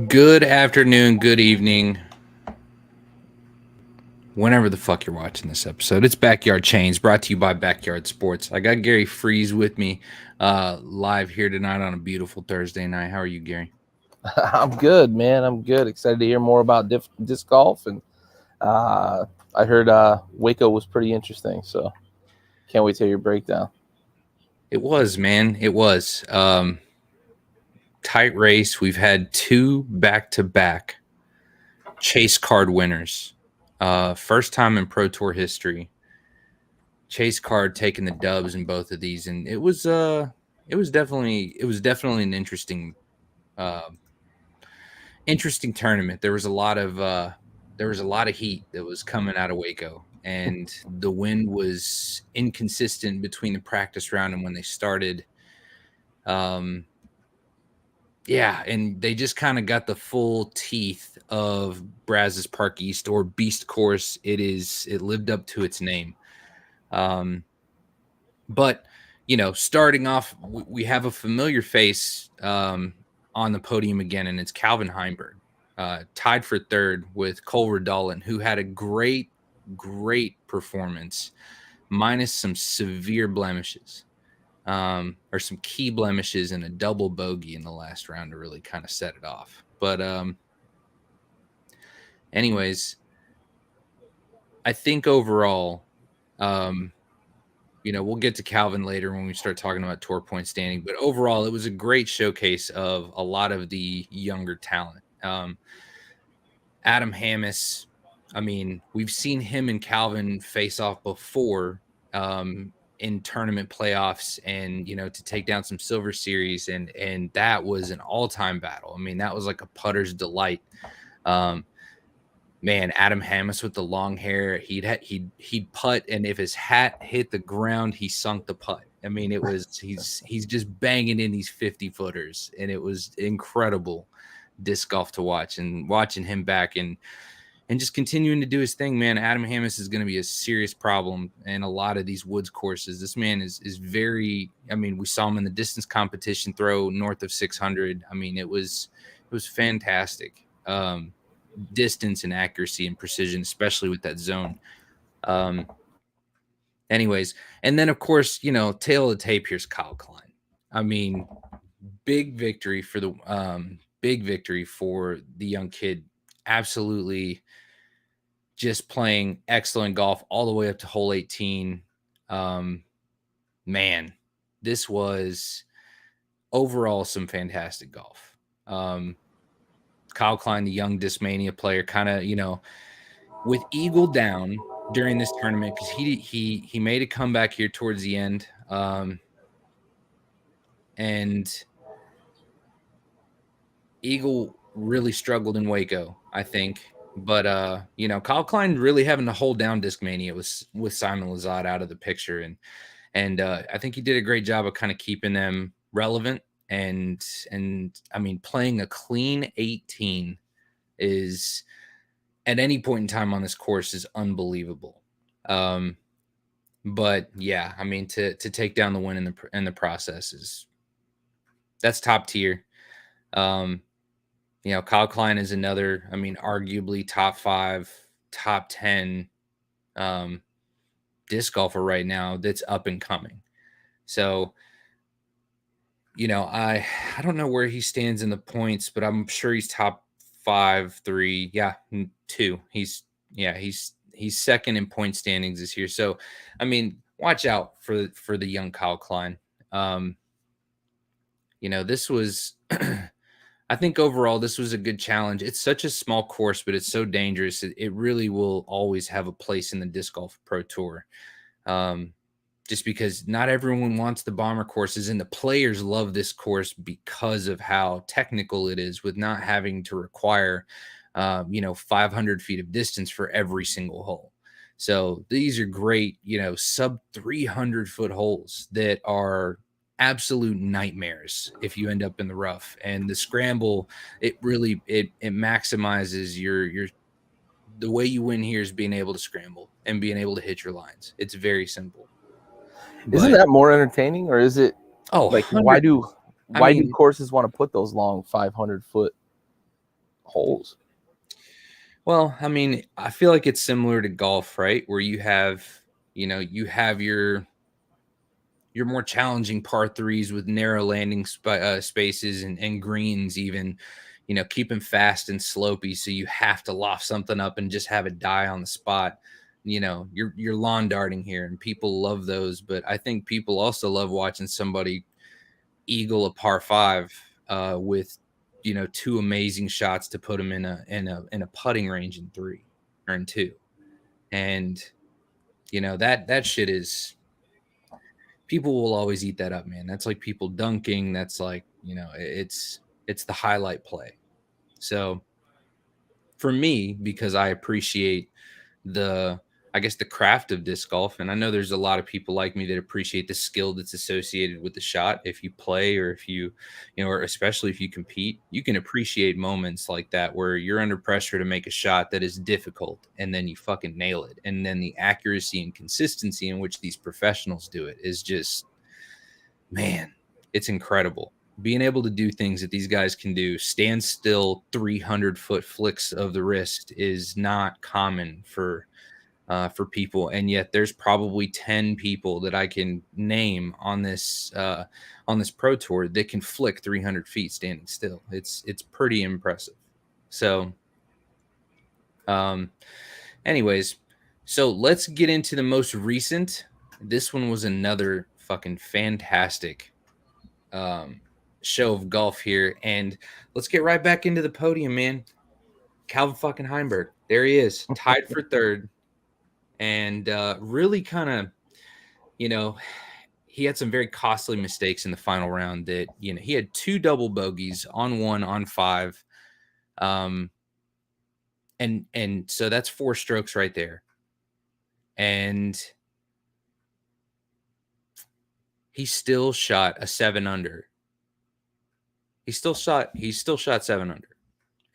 Good afternoon, good evening, whenever the fuck you're watching this episode. It's Backyard Chains, brought to you by Backyard Sports. I got Gary Freeze with me live here tonight on a beautiful Thursday night. How are you, Gary? I'm good, man. I'm good. Excited to hear more about disc golf, and I heard WACO was pretty interesting, so can't wait to hear your breakdown. It was, man. It was. Tight race. We've had two back-to-back chase card winners. First time in Pro Tour history. Chase card taking the dubs in both of these, and it was definitely an interesting tournament. There was a lot of heat that was coming out of Waco, and the wind was inconsistent between the practice round and when they started. Yeah, and they just kind of got the full teeth of Brazos Park East, or Beast Course. It lived up to its name. But starting off, we have a familiar face on the podium again, and it's Calvin Heimberg, tied for third with Cole Redolin, who had a great performance, minus some severe blemishes, or some key blemishes and a double bogey in the last round to really kind of set it off. But anyways, I think overall, we'll get to Calvin later when we start talking about tour point standing. But overall, it was a great showcase of a lot of the younger talent. Adam Hammis, I mean, we've seen him and Calvin face off before in tournament playoffs, and to take down some Silver Series, and that was an all-time battle. I mean, that was like a putter's delight. Man, Adam Hammis with the long hair, he'd putt, and if his hat hit the ground, he sunk the putt. I mean, it was he's just banging in these 50-footers, and it was incredible disc golf to watch. And watching him back and just continuing to do his thing, man. Adam Hammis is going to be a serious problem in a lot of these woods courses. This man is very. I mean, we saw him in the distance competition throw north of 600. I mean, it was fantastic. Distance and accuracy and precision, especially with that zone. Anyways, and then of course, tail of the tape, here's Kyle Klein. I mean, big victory for the young kid. Absolutely just playing excellent golf all the way up to hole 18. Man, this was overall some fantastic golf. Kyle Klein, the young Discmania player, kind of, with Eagle down during this tournament, because he made a comeback here towards the end. And Eagle really struggled in Waco, I think. But, Kyle Klein really having to hold down Discmania with Simon Lizotte out of the picture. And I think he did a great job of kind of keeping them relevant. And I mean, playing a clean 18 is, at any point in time on this course, is unbelievable. But yeah, I mean, to take down the win in the process that's top tier. Kyle Klein is another, I mean, arguably top 5, top 10 disc golfer right now that's up and coming. So, I don't know where he stands in the points, but I'm sure he's top 5, 3, 2. He's second in point standings this year. So, I mean, watch out for the young Kyle Klein. This was, I think overall this was a good challenge. It's such a small course, but it's so dangerous. It really will always have a place in the Disc Golf Pro Tour. Just because not everyone wants the bomber courses, and the players love this course because of how technical it is, with not having to require, 500 feet of distance for every single hole. So these are great, sub 300 foot holes that are absolute nightmares if you end up in the rough. And the scramble, it really, it maximizes your the way you win here is being able to scramble and being able to hit your lines. It's very simple. Isn't that more entertaining, or is it? Oh, like, why do courses want to put those long 500 foot holes? Well, I mean, I feel like it's similar to golf, right? Where you have, you have your more challenging par threes with narrow landing spaces and greens, even, keep them fast and slopey. So you have to loft something up and just have it die on the spot. You're lawn darting here, and people love those. But I think people also love watching somebody eagle a par five with two amazing shots to put them in a putting range in three or in two, and that shit is, people will always eat that up, man. That's like people dunking. That's like, it's the highlight play. So for me, because I appreciate the, I guess, the craft of disc golf, and I know there's a lot of people like me that appreciate the skill that's associated with the shot. If you play, or if or especially if you compete, you can appreciate moments like that where you're under pressure to make a shot that is difficult, and then you fucking nail it. And then the accuracy and consistency in which these professionals do it is just, man, it's incredible. Being able to do things that these guys can do, stand still, 300-foot flicks of the wrist, is not common for people. And yet there's probably 10 people that I can name on this pro tour that can flick 300 feet standing still. It's pretty impressive. So um anyways, so let's get into the most recent. This one was another fucking fantastic show of golf here, and let's get right back into the podium, man. Calvin fucking Heimberg, there he is, tied for third, and really kind of, you know, he had some very costly mistakes in the final round. That, he had two double bogeys on one on five, and so that's 4 strokes right there, and he still shot a 7 under. He still shot 7 under,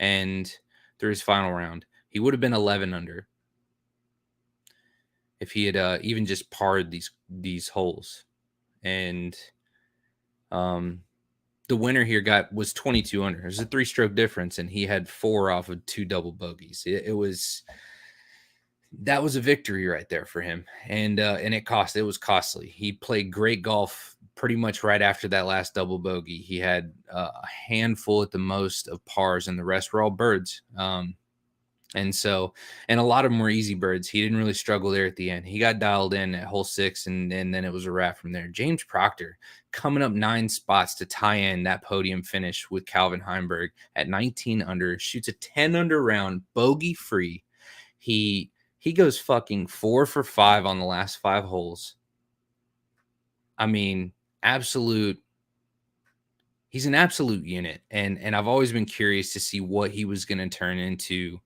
and through his final round, he would have been 11 under if he had even just parred these holes. And the winner here was 22 under. It was a 3-stroke difference, and he had 4 off of 2 double bogeys. That was a victory right there for him, and it was costly. He played great golf pretty much right after that last double bogey. He had a handful at the most of pars, and the rest were all birds. And a lot of them were easy birds. He didn't really struggle there at the end. He got dialed in at hole 6, and then it was a wrap from there. James Proctor coming up 9 spots to tie in that podium finish with Calvin Heimberg at 19 under, shoots a 10 under round, bogey free. He goes fucking 4 for 5 on the last 5 holes. I mean, he's an absolute unit. And I've always been curious to see what he was going to turn into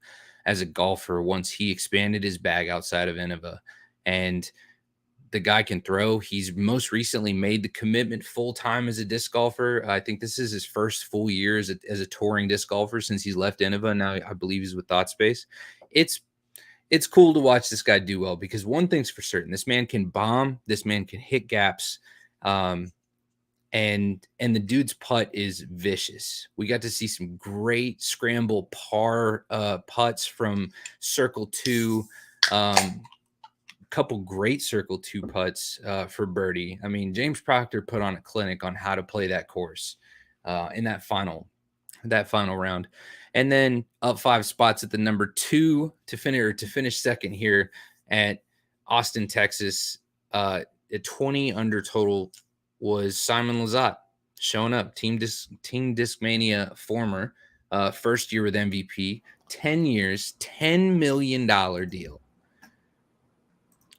as a golfer once he expanded his bag outside of Innova. And the guy can throw. He's most recently made the commitment full time as a disc golfer. I think this is his first full year as a touring disc golfer since he's left Innova. Now I believe he's with ThoughtSpace. It's cool to watch this guy do well, because one thing's for certain: this man can bomb, this man can hit gaps, and the dude's putt is vicious. We got to see some great scramble par putts from circle 2, couple great circle 2 putts for birdie. I mean, James Proctor put on a clinic on how to play that course in that final round. And then up 5 spots at the number 2 to finish second here at Austin, Texas, at 20 under total, was Simon Lizotte, showing up. Team Discmania former, first year with MVP, 10 years, $10 million deal.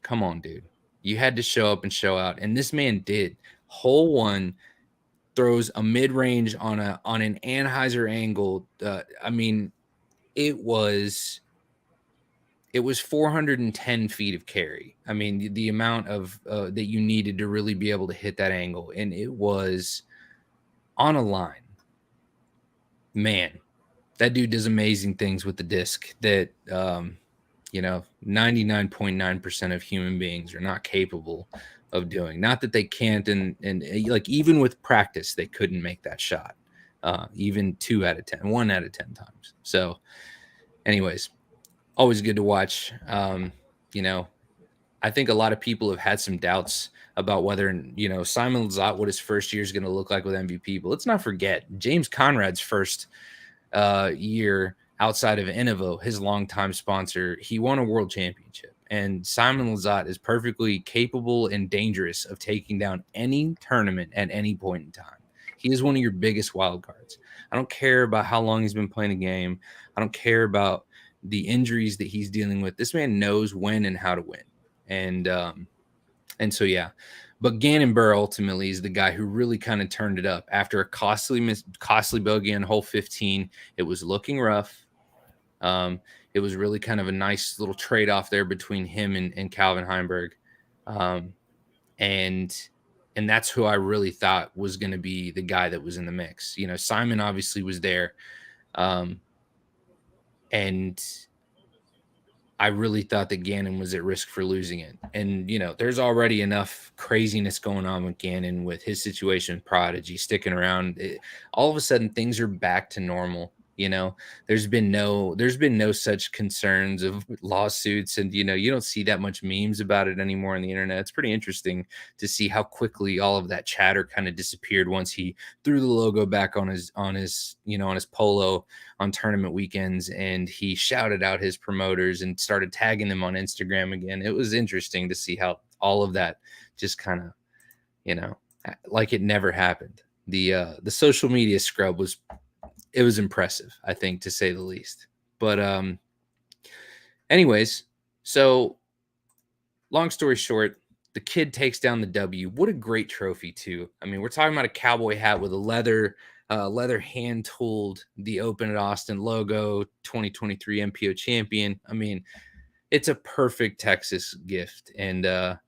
Come on, dude. You had to show up and show out, and this man did. Hole 1, throws a mid-range on an Anheuser angle. I mean, it was 410 feet of carry. I mean, the amount of that you needed to really be able to hit that angle, and it was on a line. Man, that dude does amazing things with the disc that 99.9% of human beings are not capable of doing. Not that they can't, and like, even with practice, they couldn't make that shot. even 2 out of 10, 1 out of 10 times. So, anyways, always good to watch. You know, I think a lot of people have had some doubts about whether, Simon Lizotte, what his first year is going to look like with MVP. But let's not forget James Conrad's first year outside of Innovo, his longtime sponsor, he won a world championship. And Simon Lizotte is perfectly capable and dangerous of taking down any tournament at any point in time. He is one of your biggest wild cards. I don't care about how long he's been playing a game. I don't care about the injuries that he's dealing with. This man knows when and how to win. And so, yeah. But Gannon Burr ultimately is the guy who really kind of turned it up after a costly bogey on hole 15. It was looking rough. It was really kind of a nice little trade-off there between him and Calvin Heimberg. And that's who I really thought was going to be the guy that was in the mix. Simon obviously was there. And I really thought that Gannon was at risk for losing it. And, there's already enough craziness going on with Gannon, with his situation with Prodigy sticking around. All of a sudden, things are back to normal. There's been no such concerns of lawsuits, and you don't see that much memes about it anymore on the internet. It's pretty interesting to see how quickly all of that chatter kind of disappeared once he threw the logo back on his polo on tournament weekends, and he shouted out his promoters and started tagging them on Instagram again. It was interesting to see how all of that just kind of, like it never happened. The social media scrub was impressive, I think, to say the least. But anyways, so long story short, the kid takes down the W. What a great trophy, too. I mean, we're talking about a cowboy hat with a leather hand tooled, the Open at Austin logo, 2023 MPO champion. I mean, it's a perfect Texas gift, and there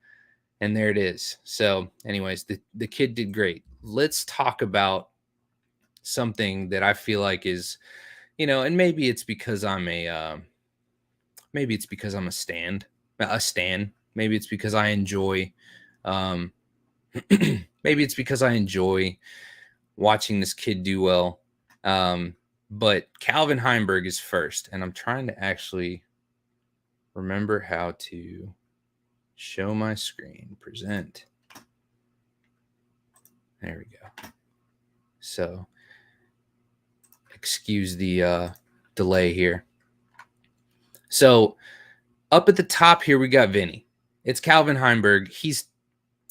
it is. So anyways, the kid did great. Let's talk about something that I feel like is, and maybe it's because I'm a stan. Maybe it's because I enjoy, maybe it's because I enjoy watching this kid do well. But Calvin Heimberg is first, and I'm trying to actually remember how to show my screen, present. There we go. So excuse the delay here. So up at the top here, we got Vinny. It's Calvin Heimberg. He's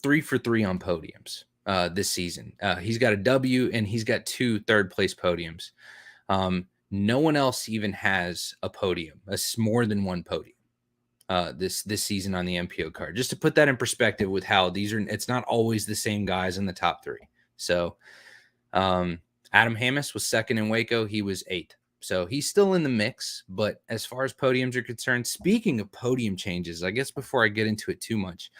3 for 3 on podiums this season. He's got a W and he's got 2 third-place podiums. No one else even has a podium, more than one podium this season on the MPO card. Just to put that in perspective with how it's not always the same guys in the top 3. So Adam Hammis was second in WACO. He was 8th. So he's still in the mix. But as far as podiums are concerned, speaking of podium changes, I guess before I get into it too much,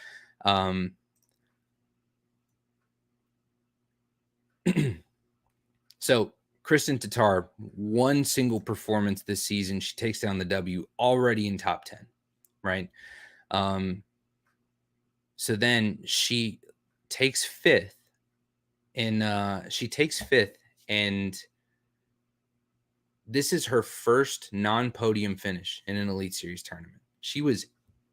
so Kristen Tatar, one single performance this season, she takes down the W, already in top 10, right? So then she takes 5th, and this is her first non-podium finish in an Elite Series tournament. She was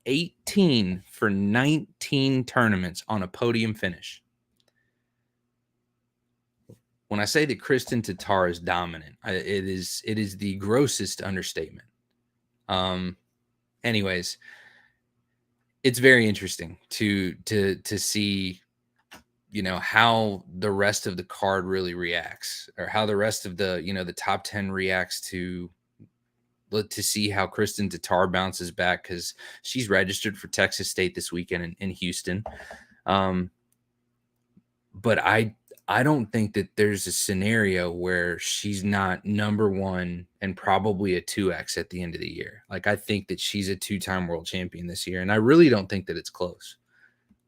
18 for 19 tournaments on a podium finish. When I say that Kristen Tatar is dominant, it is the grossest understatement. Anyways, it's very interesting to see, how the rest of the card really reacts, or how the rest of the, the top 10 reacts to see how Kristen Tatar bounces back, because she's registered for Texas State this weekend in Houston. But I don't think that there's a scenario where she's not number 1 and probably a 2X at the end of the year. Like, I think that she's a 2-time world champion this year, and I really don't think that it's close.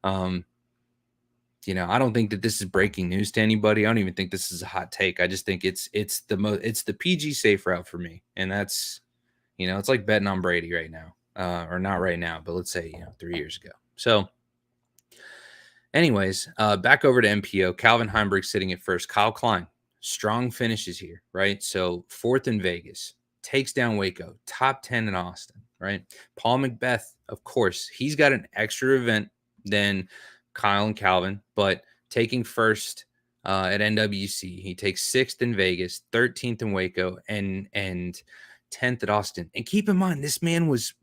I don't think that this is breaking news to anybody. I don't even think this is a hot take. I just think it's the PG safe route for me, and that's, it's like betting on Brady right now, or not right now, but let's say 3 years ago. So. Anyways, back over to MPO. Calvin Heimberg sitting at first. Kyle Klein strong finishes here, right? So 4th in Vegas, takes down Waco, top 10 in Austin, right? Paul Macbeth, of course, he's got an extra event than Kyle and Calvin, but taking first at NWC, he takes 6th in Vegas, 13th in Waco, and 10th at Austin. And keep in mind, this man was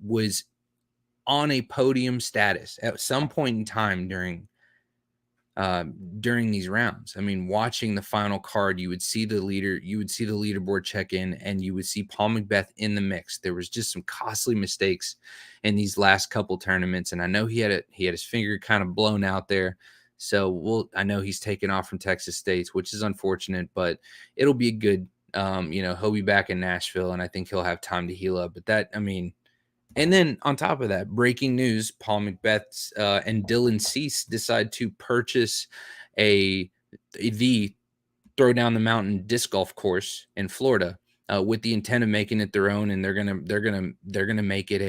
on a podium status at some point in time during these rounds. I mean, watching the final card, you would see the leaderboard check in, and you would see Paul Macbeth in the mix. There was just some costly mistakes in these last couple tournaments, and I know he had his finger kind of blown out there. So I know he's taken off from Texas State, which is unfortunate, but it'll be good. He'll be back in Nashville, and I think he'll have time to heal up. But and then on top of that, breaking news: Paul Macbeth and Dylan Cease decide to purchase the Throw Down the Mountain disc golf course in Florida with the intent of making it their own, and they're gonna make it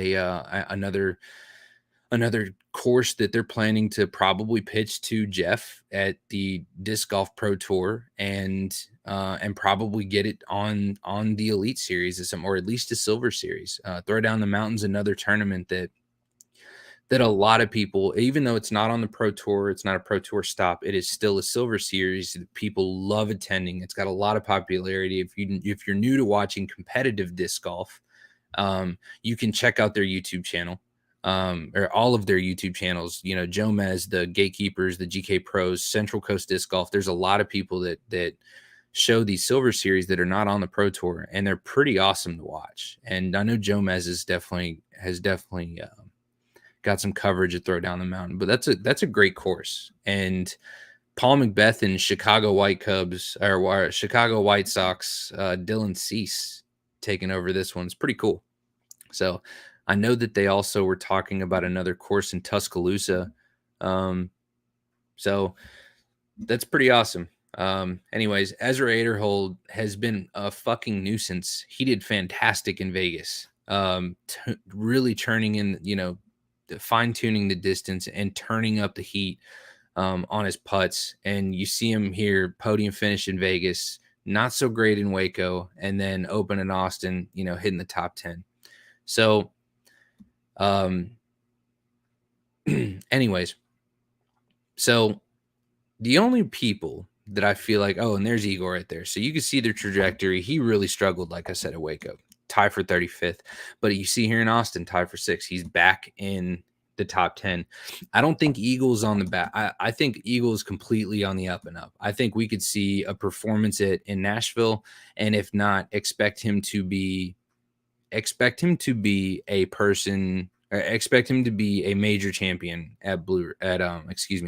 another course that they're planning to probably pitch to Jeff at the Disc Golf Pro Tour and probably get it on the Elite Series or at least a Silver Series. Throw Down the Mountain's another tournament that a lot of people, even though it's not on the Pro Tour, it's not a Pro Tour stop, it is still a Silver Series that people love attending. It's got a lot of popularity. If you're new to watching competitive disc golf, you can check out their YouTube channel. Or all of their YouTube channels, Joe Mez, the Gatekeepers, the GK Pros, Central Coast Disc Golf. There's a lot of people that show these Silver Series that are not on the Pro Tour, and they're pretty awesome to watch. And I know Joe Mez has definitely got some coverage at Throw Down the Mountain, but that's a great course. And Paul Macbeth and Chicago White Sox, Dylan Cease taking over this one. It's pretty cool. So I know that they also were talking about another course in Tuscaloosa. So that's pretty awesome. Anyways, Ezra Aderhold has been a fucking nuisance. He did fantastic in Vegas. Really turning in, fine-tuning the distance and turning up the heat on his putts. And you see him here, podium finish in Vegas, not so great in Waco, and then open in Austin, hitting the top 10. So anyways, so the only people that I feel like, and there's Igor right there. So you can see their trajectory. He really struggled, like I said, at Waco, tie for 35th. But you see here in Austin, tie for 6th. He's back in the top 10. I don't think Eagle's on the back. I think Eagle's completely on the up and up. I think we could see a performance in Nashville, and if not, expect him to be a major champion at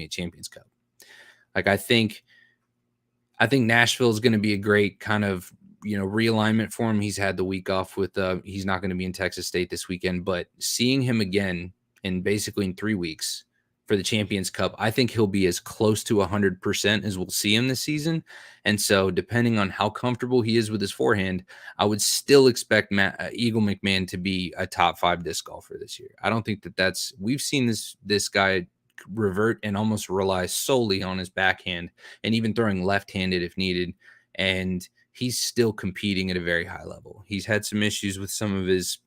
Champions Cup. Like I think Nashville is going to be a great kind of realignment for him. He's had the week off with he's not going to be in Texas State this weekend, but seeing him again in 3 weeks for the Champions Cup, I think he'll be as close to 100% as we'll see him this season. And so this on how comfortable he is with his forehand, I would still expect Eagle McMahon to be a top 5 disc golfer this year. I don't think we've seen this guy revert and almost rely solely on his backhand and even throwing left-handed if needed. And he's still competing at a very high level. He's had some issues with some of his,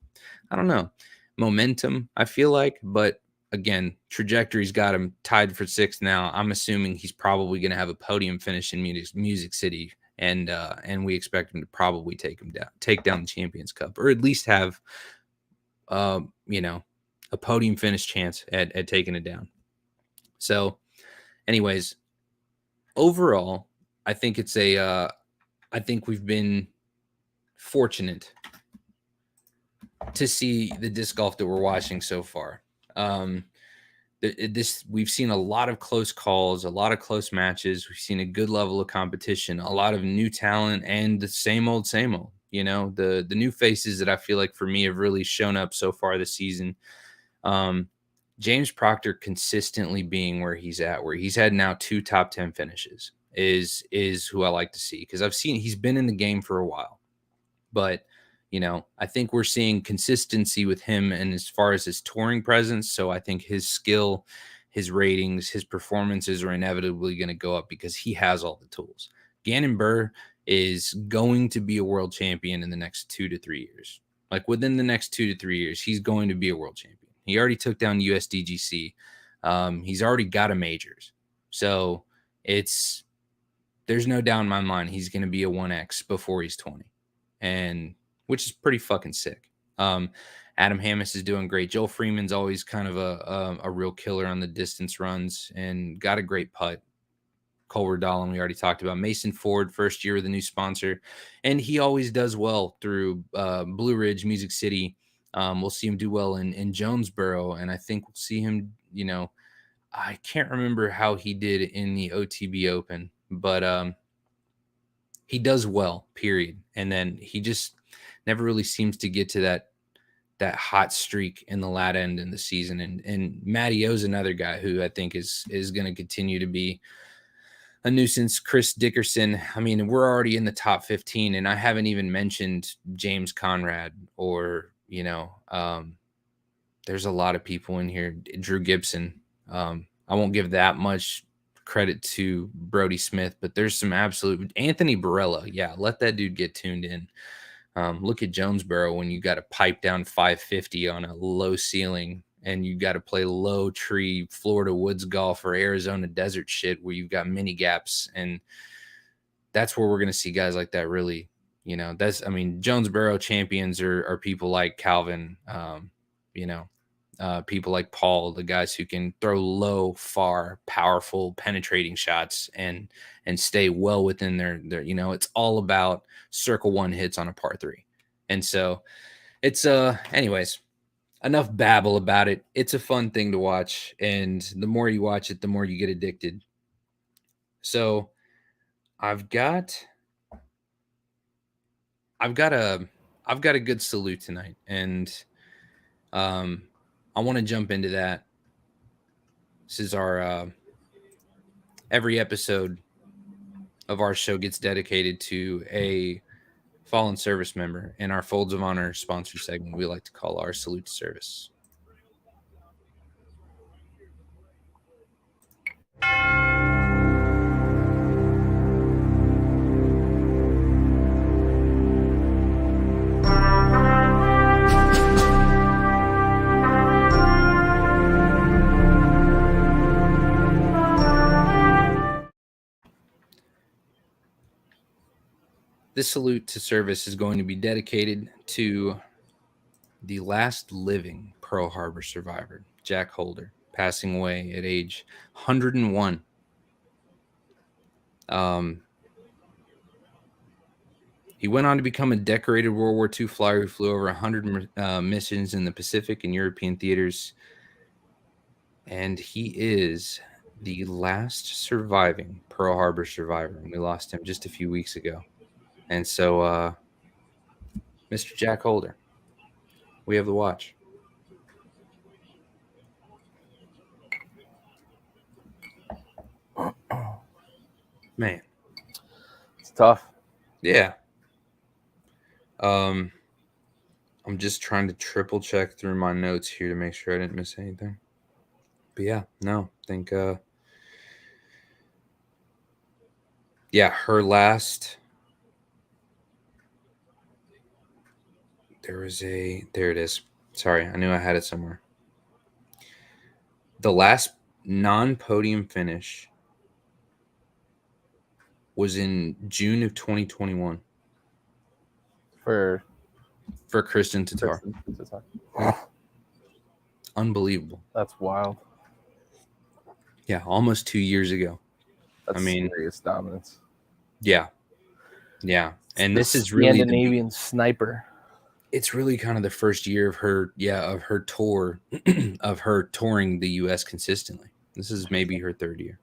momentum, I feel like, but again, trajectory's got him tied for 6th now. I'm assuming he's probably going to have a podium finish in Music City, and we expect him to probably take down the Champions Cup, or at least have, a podium finish chance at taking it down. So, anyways, overall, I think I think we've been fortunate to see the disc golf that we're watching so far. We've seen a lot of close calls, a lot of close matches. We've seen a good level of competition, a lot of new talent, and the same old. The new faces that I feel like for me have really shown up so far this season. James Proctor consistently being where he's had now 2 top 10 finishes is who I like to see, because I've seen he's been in the game for a while, but I think we're seeing consistency with him, and as far as his touring presence. So I think his skill, his ratings, his performances are inevitably going to go up because he has all the tools. Gannon Burr is going to be a world champion in the next 2 to 3 years. Like within the next 2 to 3 years, he's going to be a world champion. He already took down USDGC. He's already got a majors. So there's no doubt in my mind he's going to be a 1X before he's 20, and which is pretty fucking sick. Adam Hammis is doing great. Joel Freeman's always kind of a real killer on the distance runs and got a great putt. Colbert Dolan, we already talked about. Mason Ford, first year with a new sponsor, and he always does well through Blue Ridge, Music City. We'll see him do well in Jonesboro, and I think we'll see him, I can't remember how he did in the OTB Open, but he does well, period. And then he just never really seems to get to that hot streak in the lat end in the season. And Matty O's another guy who I think is going to continue to be a nuisance. Chris Dickerson, I mean, we're already in the top 15, and I haven't even mentioned James Conrad or, there's a lot of people in here. Drew Gibson. I won't give that much credit to Brody Smith, but there's some absolute Anthony Barella. Yeah, let that dude get tuned in. Look at Jonesboro when you got to pipe down 550 on a low ceiling and you got to play low tree Florida woods golf or Arizona desert shit where you've got mini gaps. And that's where we're going to see guys like that really, Jonesboro champions are people like Calvin, people like Paul, the guys who can throw low, far, powerful, penetrating shots and stay well within their, it's all about circle one hits on a par three. And so it's, anyways, enough babble about it. It's a fun thing to watch. And the more you watch it, the more you get addicted. So I've got a good salute tonight. And, I want to jump into that. This is our every episode of our show gets dedicated to a fallen service member, in our Folds of Honor sponsor segment we like to call our Salute to Service. This salute to service is going to be dedicated to the last living Pearl Harbor survivor, Jack Holder, passing away at age 101. He went on to become a decorated World War II flyer who flew over 100 missions in the Pacific and European theaters. And he is the last surviving Pearl Harbor survivor. And we lost him just a few weeks ago. And so, Mr. Jack Holder, we have the watch. Man. It's tough. Yeah. I'm just trying to triple check through my notes here to make sure I didn't miss anything. But yeah, no, I think, her last... There it is. Sorry, I knew I had it somewhere. The last non-podium finish was in June of 2021 for Kristen Tatar. Unbelievable. That's wild. Yeah, almost 2 years ago. That's serious dominance. Yeah. And this is really Scandinavian sniper. It's really kind of the first year of her tour, of her touring the U.S. consistently. This is maybe her third year.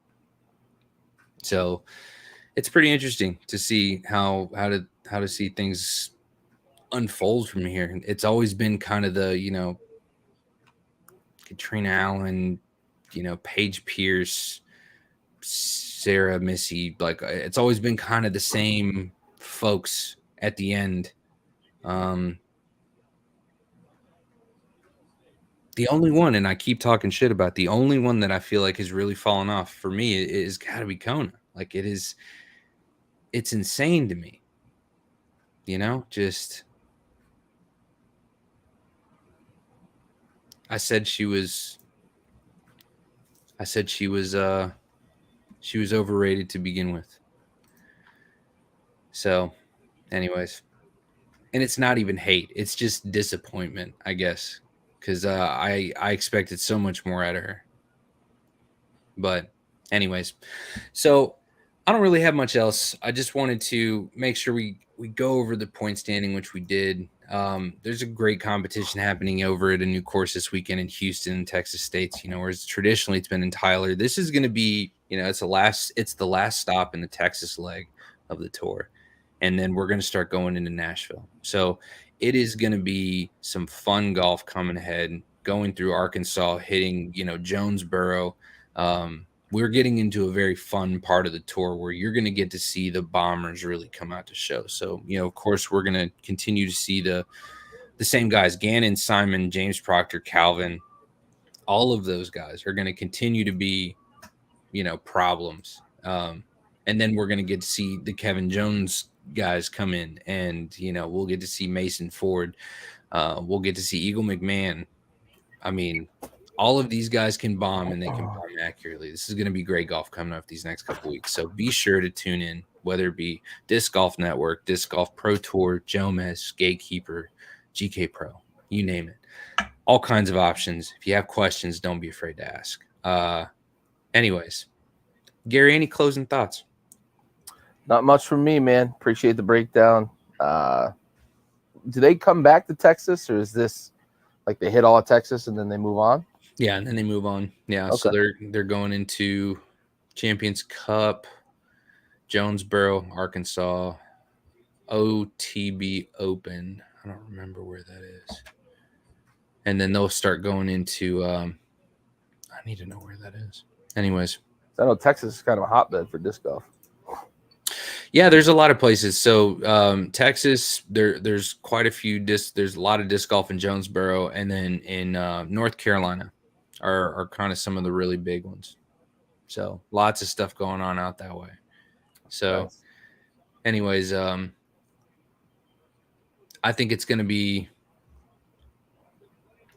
So it's pretty interesting to see how to see things unfold from here. It's always been kind of the, Katrina Allen, Paige Pierce, Sarah Missy, like it's always been kind of the same folks at the end. The only one, and I keep talking shit about, the only one that I feel like has really fallen off for me is got to be Kona. Like it is, it's insane to me. You know, just I said she was she was overrated to begin with. So, anyways, and it's not even hate. It's just disappointment, I guess, cuz I expected so much more out of her. But anyways, so I don't really have much else. I just wanted to make sure we go over the point standing, which we did. There's a great competition happening over at a new course this weekend in Houston, Texas States. You know, whereas traditionally it's been in Tyler. This is going to be, you know, it's the last stop in the Texas leg of the tour, and then we're going to start going into Nashville. So it is going to be some fun golf coming ahead. Going through Arkansas, hitting Jonesboro. We're getting into a very fun part of the tour where you're going to get to see the bombers really come out to show. So, of course, we're going to continue to see the same guys, Gannon, Simon, James Proctor, Calvin. All of those guys are going to continue to be, problems. And then we're going to get to see the Kevin Jones guys come in, and, we'll get to see Mason Ford. We'll get to see Eagle McMahon. I mean, all of these guys can bomb, and they can bomb accurately. This is going to be great golf coming up these next couple weeks. So be sure to tune in, whether it be Disc Golf Network, Disc Golf Pro Tour, Jomez, Gatekeeper, GK Pro, you name it. All kinds of options. If you have questions, don't be afraid to ask. Anyways, Gary, any closing thoughts? Not much from me, man. Appreciate the breakdown. Do they come back to Texas, or is this like they hit all of Texas and then they move on? Yeah, and then they move on. Yeah, okay. So they're going into Champions Cup, Jonesboro, Arkansas, OTB Open. I don't remember where that is. And then they'll start going into I need to know where that is. Anyways. I know Texas is kind of a hotbed for disc golf. Yeah, there's a lot of places. So Texas, there's quite a few there's a lot of disc golf in Jonesboro, and then in North Carolina are kind of some of the really big ones. So lots of stuff going on out that way. So nice. Anyways, I think it's going to be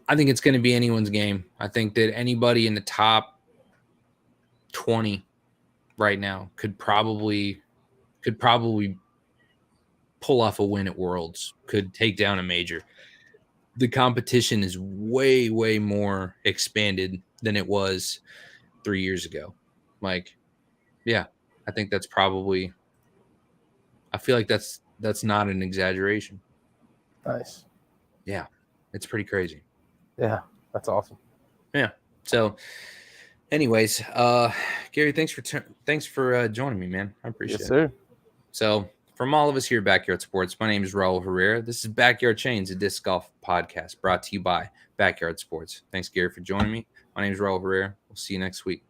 anyone's game. I think that anybody in the top 20 right now could probably pull off a win at Worlds, could take down a major. The competition is way, way more expanded than it was 3 years ago. Like, yeah, I think that's probably, I feel like that's not an exaggeration. Nice. Yeah, it's pretty crazy. Yeah, that's awesome. Yeah. So anyways, Gary, thanks for joining me, man. I appreciate it. Yes, sir. So from all of us here at Backyard Sports, my name is Raul Herrera. This is Backyard Chains, a disc golf podcast brought to you by Backyard Sports. Thanks, Gary, for joining me. My name is Raul Herrera. We'll see you next week.